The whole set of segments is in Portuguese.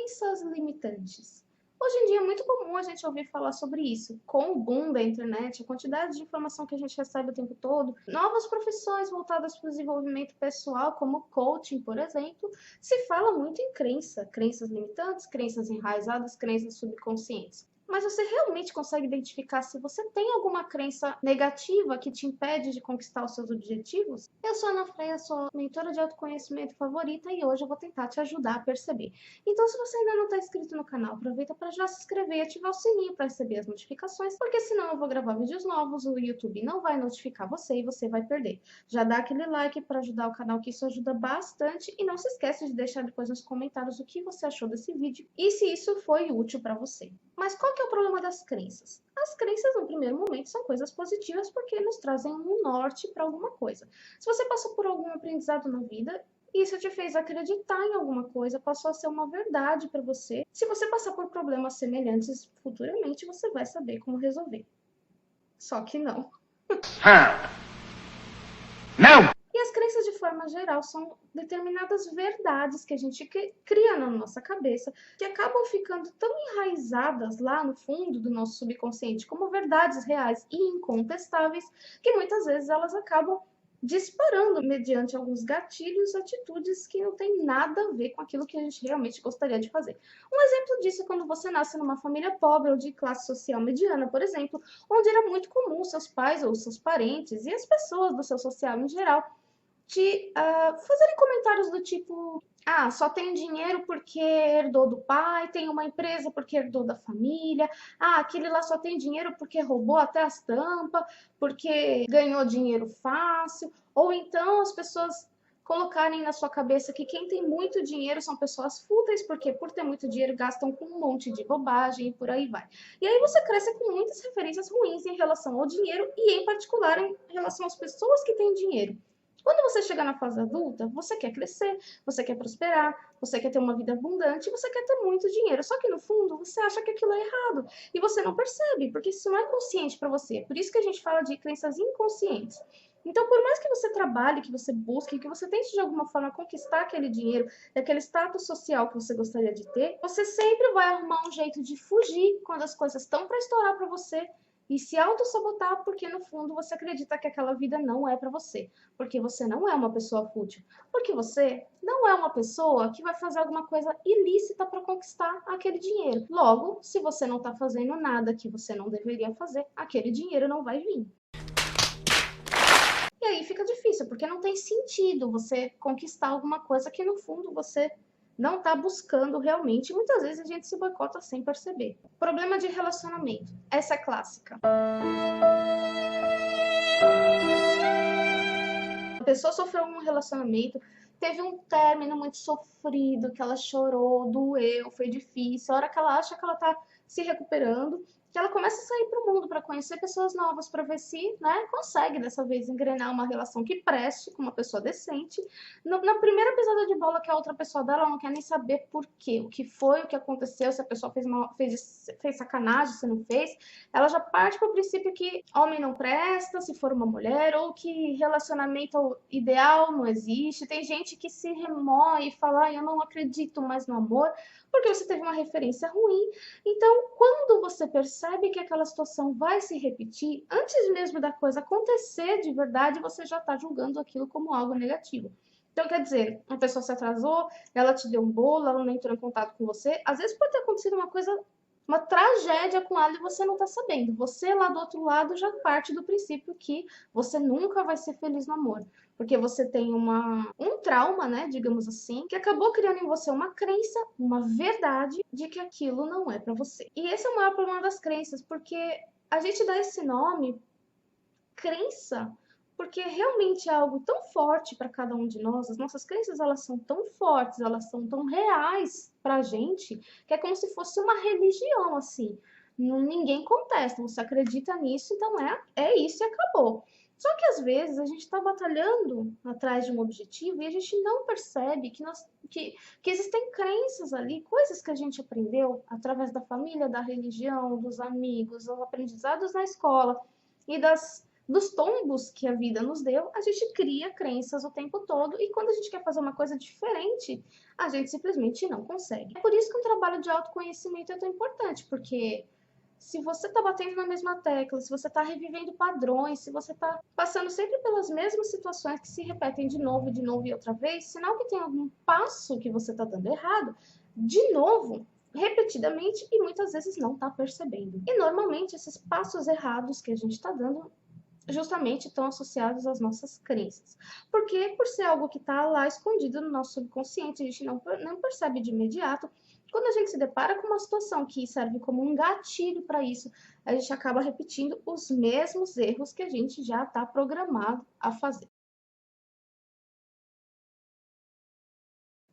crenças limitantes. Hoje em dia é muito comum a gente ouvir falar sobre isso. Com o boom da internet, a quantidade de informação que a gente recebe o tempo todo, novas profissões voltadas para o desenvolvimento pessoal, como coaching, por exemplo, se fala muito em crenças limitantes, crenças enraizadas, crenças subconscientes. Mas você realmente consegue identificar se você tem alguma crença negativa que te impede de conquistar os seus objetivos? Eu sou a Ana Freia, sua mentora de autoconhecimento favorita e hoje eu vou tentar te ajudar a perceber. Então, se você ainda não está inscrito no canal, aproveita para já se inscrever e ativar o sininho para receber as notificações, porque senão eu vou gravar vídeos novos, o YouTube não vai notificar você e você vai perder. Já dá aquele like para ajudar o canal, que isso ajuda bastante, e não se esquece de deixar depois nos comentários o que você achou desse vídeo e se isso foi útil para você. Mas qual que é o problema das crenças? As crenças, no primeiro momento, são coisas positivas porque nos trazem um norte para alguma coisa. Se você passou por algum aprendizado na vida, isso te fez acreditar em alguma coisa, passou a ser uma verdade para você. Se você passar por problemas semelhantes futuramente, você vai saber como resolver. Só que não. Não! E as crenças, de forma geral, são determinadas verdades que a gente cria na nossa cabeça, que acabam ficando tão enraizadas lá no fundo do nosso subconsciente como verdades reais e incontestáveis, que muitas vezes elas acabam disparando mediante alguns gatilhos, atitudes que não tem nada a ver com aquilo que a gente realmente gostaria de fazer. Um exemplo disso é quando você nasce numa família pobre ou de classe social mediana, por exemplo, onde era muito comum seus pais ou seus parentes e as pessoas do seu social em geral de fazerem comentários do tipo: ah, só tem dinheiro porque herdou do pai, tem uma empresa porque herdou da família, ah, aquele lá só tem dinheiro porque roubou até as tampas, porque ganhou dinheiro fácil, ou então as pessoas colocarem na sua cabeça que quem tem muito dinheiro são pessoas fúteis, porque por ter muito dinheiro gastam com um monte de bobagem e por aí vai. E aí você cresce com muitas referências ruins em relação ao dinheiro e em particular em relação às pessoas que têm dinheiro. Quando você chegar na fase adulta, você quer crescer, você quer prosperar, você quer ter uma vida abundante, você quer ter muito dinheiro. Só que no fundo você acha que aquilo é errado e você não percebe, porque isso não é consciente para você. Por isso que a gente fala de crenças inconscientes. Então, por mais que você trabalhe, que você busque, que você tente de alguma forma conquistar aquele dinheiro, aquele status social que você gostaria de ter, você sempre vai arrumar um jeito de fugir quando as coisas estão para estourar para você e se auto-sabotar porque no fundo você acredita que aquela vida não é para você, porque você não é uma pessoa fútil, porque você não é uma pessoa que vai fazer alguma coisa ilícita para conquistar aquele dinheiro. Logo, se você não está fazendo nada que você não deveria fazer, aquele dinheiro não vai vir. E aí fica difícil, porque não tem sentido você conquistar alguma coisa que no fundo você não está buscando realmente. E muitas vezes a gente se boicota sem perceber. Problema de relacionamento. Essa é clássica. A pessoa sofreu um relacionamento, teve um término muito sofrido, que ela chorou, doeu, foi difícil. A hora que ela acha que ela tá se recuperando, que ela começa a sair para o mundo para conhecer pessoas novas, para ver se, né, consegue dessa vez engrenar uma relação que preste com uma pessoa decente. Na primeira pisada de bola que a outra pessoa dá, ela não quer nem saber por quê, o que foi, o que aconteceu, se a pessoa fez sacanagem, se não fez. Ela já parte para o princípio que homem não presta, se for uma mulher, ou que relacionamento ideal não existe. Tem gente que se remoe e fala: ah, eu não acredito mais no amor, porque você teve uma referência ruim. Então, quando você percebe que aquela situação vai se repetir, antes mesmo da coisa acontecer de verdade, você já está julgando aquilo como algo negativo. Então, quer dizer, a pessoa se atrasou, ela te deu um bolo, ela não entrou em contato com você. Às vezes pode ter acontecido uma coisa, uma tragédia com ela e você não está sabendo. Você lá do outro lado já parte do princípio que você nunca vai ser feliz no amor. Porque você tem um trauma, né, digamos assim, que acabou criando em você uma crença, uma verdade de que aquilo não é para você. E esse é o maior problema das crenças, porque a gente dá esse nome, crença, porque realmente é algo tão forte para cada um de nós. As nossas crenças, elas são tão fortes, elas são tão reais pra gente, que é como se fosse uma religião, assim. Ninguém contesta, você acredita nisso, então é isso e acabou. Só que às vezes a gente está batalhando atrás de um objetivo e a gente não percebe que existem crenças ali, coisas que a gente aprendeu através da família, da religião, dos amigos, dos aprendizados na escola e das dos tombos que a vida nos deu, a gente cria crenças o tempo todo e quando a gente quer fazer uma coisa diferente, a gente simplesmente não consegue. É por isso que um trabalho de autoconhecimento é tão importante, porque se você está batendo na mesma tecla, se você está revivendo padrões, se você está passando sempre pelas mesmas situações que se repetem de novo e outra vez, sinal que tem algum passo que você está dando errado, de novo, repetidamente e muitas vezes não está percebendo. E normalmente esses passos errados que a gente está dando justamente estão associados às nossas crenças. Porque por ser algo que está lá escondido no nosso subconsciente, a gente não percebe de imediato. Quando a gente se depara com uma situação que serve como um gatilho para isso, a gente acaba repetindo os mesmos erros que a gente já está programado a fazer.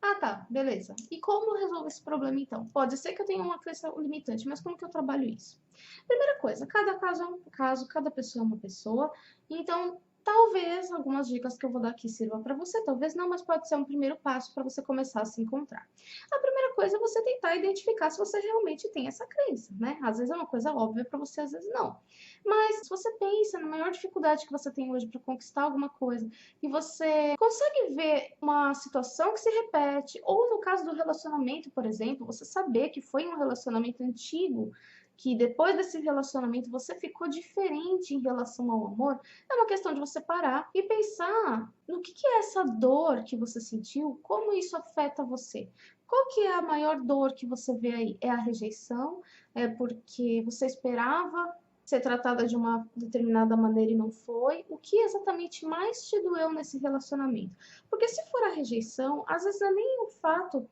Ah, tá, beleza. E como eu resolvo esse problema então? Pode ser que eu tenha uma crença limitante, mas como que eu trabalho isso? Primeira coisa, cada caso é um caso, cada pessoa é uma pessoa, então talvez algumas dicas que eu vou dar aqui sirvam para você, talvez não, mas pode ser um primeiro passo para você começar a se encontrar. A primeira coisa é você tentar identificar se você realmente tem essa crença, né? Às vezes é uma coisa óbvia para você, às vezes não. Mas se você pensa na maior dificuldade que você tem hoje para conquistar alguma coisa e você consegue ver uma situação que se repete, ou no caso do relacionamento, por exemplo, você saber que foi um relacionamento antigo, que depois desse relacionamento você ficou diferente em relação ao amor, é uma questão de você parar e pensar no que é essa dor que você sentiu, como isso afeta você. Qual que é a maior dor que você vê aí? É a rejeição? É porque você esperava ser tratada de uma determinada maneira e não foi? O que exatamente mais te doeu nesse relacionamento? Porque se for a rejeição, às vezes não é nem o fato,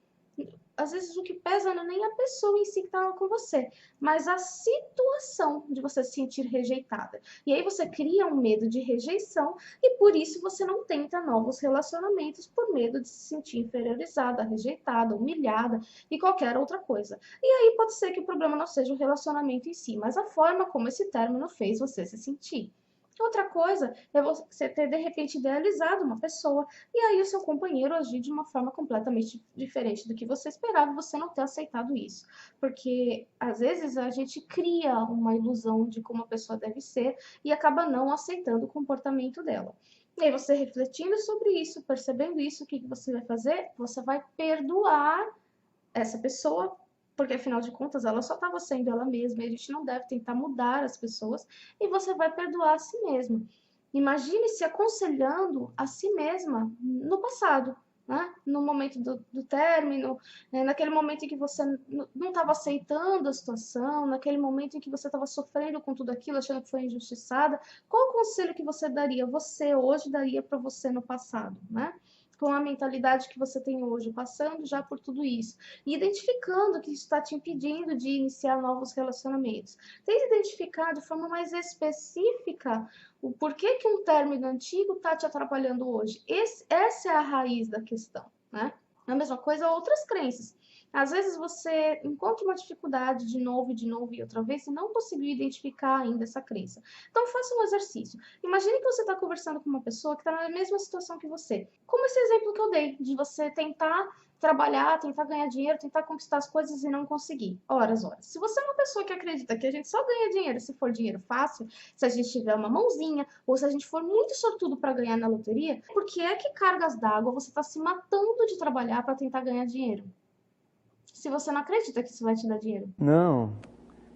às vezes o que pesa não é nem a pessoa em si que estava com você, mas a situação de você se sentir rejeitada. E aí você cria um medo de rejeição e por isso você não tenta novos relacionamentos por medo de se sentir inferiorizada, rejeitada, humilhada e qualquer outra coisa. E aí pode ser que o problema não seja o relacionamento em si, mas a forma como esse término fez você se sentir. Outra coisa é você ter de repente idealizado uma pessoa e aí o seu companheiro agir de uma forma completamente diferente do que você esperava e você não ter aceitado isso. Porque às vezes a gente cria uma ilusão de como a pessoa deve ser e acaba não aceitando o comportamento dela. E aí você refletindo sobre isso, percebendo isso, o que você vai fazer? Você vai perdoar essa pessoa, porque afinal de contas ela só estava sendo ela mesma e a gente não deve tentar mudar as pessoas e você vai perdoar a si mesma. Imagine se aconselhando a si mesma no passado, né? No momento do término, naquele momento em que você não estava aceitando a situação, naquele momento em que você estava sofrendo com tudo aquilo, achando que foi injustiçada. Qual o conselho que você daria, você hoje daria para você no passado, né? Com a mentalidade que você tem hoje, passando já por tudo isso, e identificando que isso está te impedindo de iniciar novos relacionamentos. Tente identificar de forma mais específica o porquê que um término antigo está te atrapalhando hoje. Essa é a raiz da questão, né? A mesma coisa outras crenças. Às vezes você encontra uma dificuldade de novo e outra vez e não conseguiu identificar ainda essa crença. Então faça um exercício. Imagine que você está conversando com uma pessoa que está na mesma situação que você. Como esse exemplo que eu dei, de você tentar trabalhar, tentar ganhar dinheiro, tentar conquistar as coisas e não conseguir. Horas, horas. Se você é uma pessoa que acredita que a gente só ganha dinheiro se for dinheiro fácil, se a gente tiver uma mãozinha, ou se a gente for muito sortudo para ganhar na loteria, por que é que cargas d'água você está se matando de trabalhar para tentar ganhar dinheiro? Se você não acredita que isso vai te dar dinheiro. Não,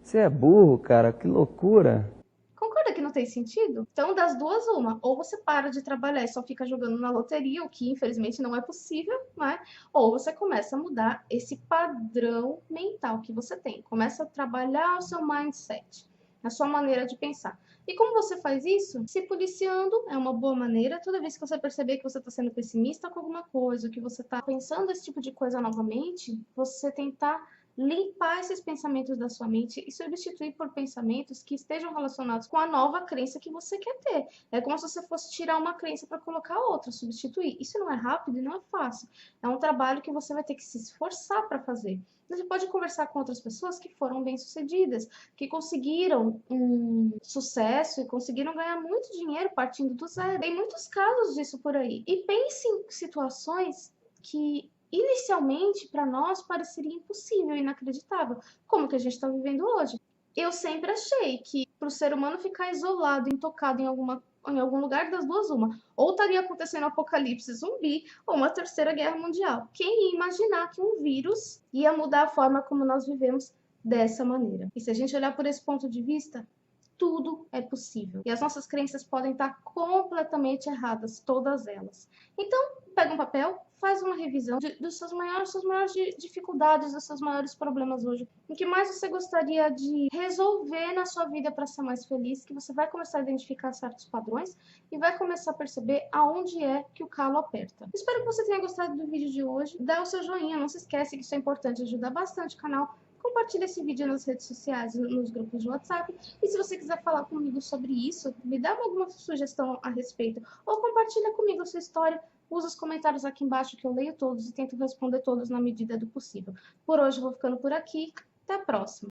você é burro, cara, que loucura. Concorda que não tem sentido? Então, das duas, uma. Ou você para de trabalhar e só fica jogando na loteria, o que infelizmente não é possível, né? Ou você começa a mudar esse padrão mental que você tem. Começa a trabalhar o seu mindset, a sua maneira de pensar. E como você faz isso? Se policiando é uma boa maneira. Toda vez que você perceber que você está sendo pessimista com alguma coisa, que você está pensando esse tipo de coisa novamente, você tentar limpar esses pensamentos da sua mente e substituir por pensamentos que estejam relacionados com a nova crença que você quer ter. É como se você fosse tirar uma crença para colocar outra, substituir. Isso não é rápido e não é fácil. É um trabalho que você vai ter que se esforçar para fazer. Você pode conversar com outras pessoas que foram bem-sucedidas, que conseguiram um sucesso e conseguiram ganhar muito dinheiro partindo do zero. Tem muitos casos disso por aí. E pense em situações que inicialmente para nós pareceria impossível, inacreditável, como que a gente está vivendo hoje. Eu sempre achei que para o ser humano ficar isolado, intocado em algum lugar das duas, uma. Ou estaria acontecendo um apocalipse zumbi, ou uma terceira guerra mundial. Quem ia imaginar que um vírus ia mudar a forma como nós vivemos dessa maneira? E se a gente olhar por esse ponto de vista, tudo é possível. E as nossas crenças podem estar completamente erradas, todas elas. Então, pega um papel, faz uma revisão dos suas maiores dificuldades, dos seus maiores problemas hoje. O que mais você gostaria de resolver na sua vida para ser mais feliz, que você vai começar a identificar certos padrões e vai começar a perceber aonde é que o calo aperta. Espero que você tenha gostado do vídeo de hoje. Dá o seu joinha, não se esquece que isso é importante, ajuda bastante o canal. Compartilhe esse vídeo nas redes sociais, nos grupos de WhatsApp. E se você quiser falar comigo sobre isso, me dá alguma sugestão a respeito, ou compartilha comigo a sua história, usa os comentários aqui embaixo que eu leio todos e tento responder todos na medida do possível. Por hoje eu vou ficando por aqui. Até a próxima!